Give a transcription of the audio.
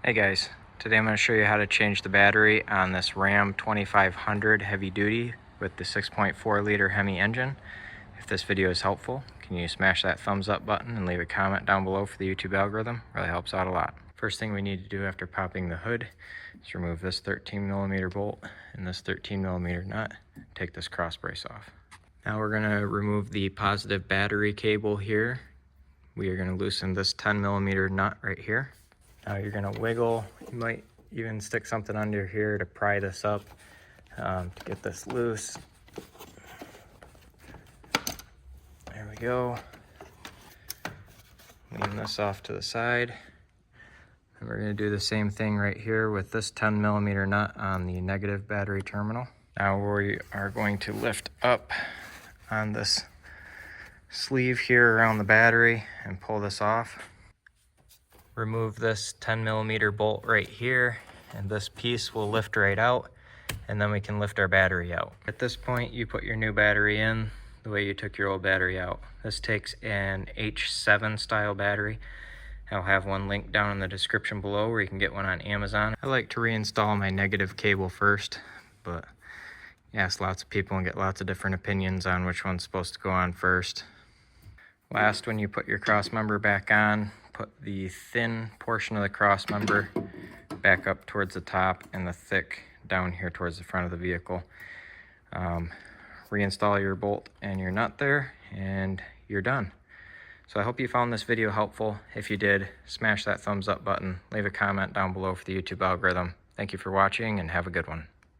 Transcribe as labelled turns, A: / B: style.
A: Hey guys, today I'm going to show you how to change the battery on this Ram 2500 heavy duty with the 6.4 liter Hemi engine. If this video is helpful, can you smash that thumbs up button and leave a comment down below for the YouTube algorithm? Really helps out a lot. First thing we need to do after popping the hood is remove this 13mm bolt and this 13mm nut. Take this cross brace off. Now we're going to remove the positive battery cable here. We are going to loosen this 10mm nut right here. Now you're going to wiggle. You might even stick something under here to pry this up to get this loose. There we go. Lean this off to the side. And we're going to do the same thing right here with this 10mm nut on the negative battery terminal. Now we are going to lift up on this sleeve here around the battery and pull this off. Remove this 10mm bolt right here, and this piece will lift right out, and then we can lift our battery out. At this point, you put your new battery in the way you took your old battery out. This takes an H7 style battery. I'll have one linked down in the description below where you can get one on Amazon. I like to reinstall my negative cable first, but you ask lots of people and get lots of different opinions on which one's supposed to go on first. Last, when you put your cross member back on, put the thin portion of the cross member back up towards the top and the thick down here towards the front of the vehicle. Reinstall your bolt and your nut there, and you're done. So I hope you found this video helpful. If you did, smash that thumbs up button, leave a comment down below for the YouTube algorithm. Thank you for watching and have a good one.